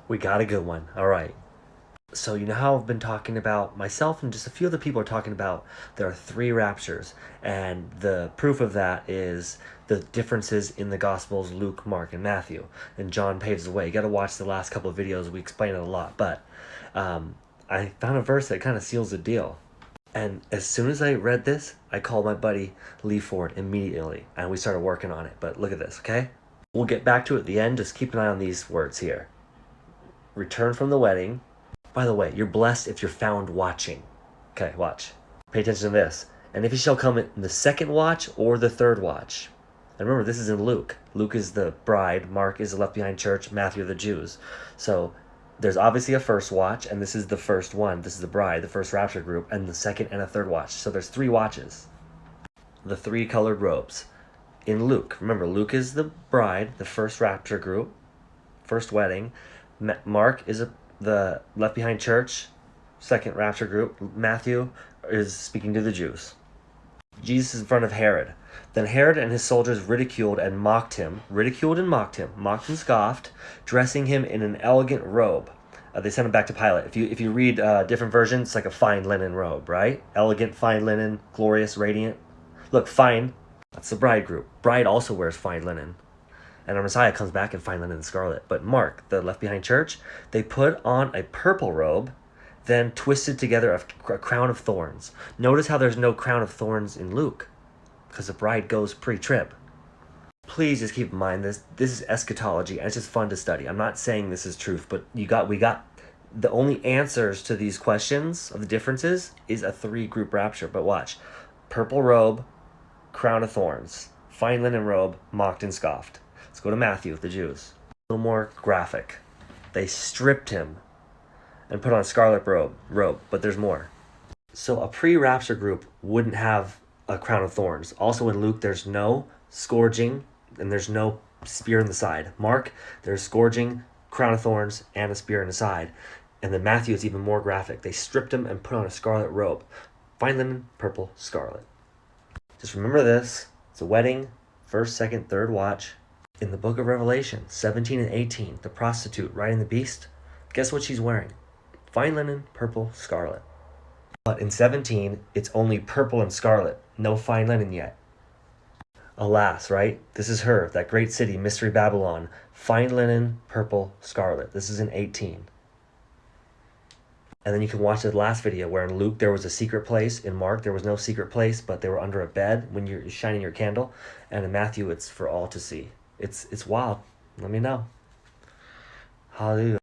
We got a good one. All right. So you know how I've been talking about myself and just a few other people are talking about there are three raptures, and the proof of that is the differences in the Gospels: Luke, Mark, and Matthew. And John paves the way. You got to watch the last couple of videos. We explain it a lot, but I found a verse that kind of seals the deal. And as soon as I read this, I called my buddy Lee Ford immediately, and we started working on it. But look at this, okay? We'll get back to it at the end. Just keep an eye on these words here. Return from the wedding. By the way, you're blessed if you're found watching. Okay, watch. Pay attention to this. And if he shall come in the second watch or the third watch. And remember, this is in Luke. Luke is the bride, Mark is the left behind church, Matthew the Jews. So there's obviously a first watch, and this is the first one. This is the bride, the first rapture group, and the second and a third watch. So there's three watches. The three colored robes. In Luke, remember, Luke is the bride, the first rapture group, first wedding. Mark is the left behind church, second rapture group. Matthew is speaking to the Jews. Jesus is in front of Herod. Then Herod and his soldiers ridiculed and mocked him, mocked and scoffed, dressing him in an elegant robe. They sent him back to Pilate. If you read different versions, it's like a fine linen robe, right? Elegant, fine linen, glorious, radiant. Look, fine, that's the bride group. Bride also wears fine linen. And our Messiah comes back in fine linen and scarlet. But Mark, the left behind church, they put on a purple robe, then twisted together a crown of thorns. Notice how there's no crown of thorns in Luke, because the bride goes pre-trib. Please just keep in mind this is eschatology, and it's just fun to study. I'm not saying this is truth, but we got the only answers to these questions of the differences is a three-group rapture. But watch. Purple robe, crown of thorns, fine linen robe, mocked and scoffed. Let's go to Matthew, the Jews. A little more graphic. They stripped him and put on a scarlet robe, but there's more. So a pre-rapture group wouldn't have a crown of thorns. Also in Luke, there's no scourging and there's no spear in the side. Mark, there's scourging, crown of thorns, and a spear in the side. And then Matthew is even more graphic. They stripped him and put on a scarlet robe. Fine linen, purple, scarlet. Just remember this. It's a wedding, first, second, third watch. In the book of Revelation, 17 and 18, the prostitute riding the beast, guess what she's wearing? Fine linen, purple, scarlet. But in 17, it's only purple and scarlet, no fine linen yet. Alas, right? This is her, that great city, Mystery Babylon, fine linen, purple, scarlet. This is in 18. And then you can watch the last video where in Luke there was a secret place. In Mark there was no secret place, but they were under a bed when you're shining your candle. And in Matthew it's for all to see. It's wild. Let me know. Hallelujah.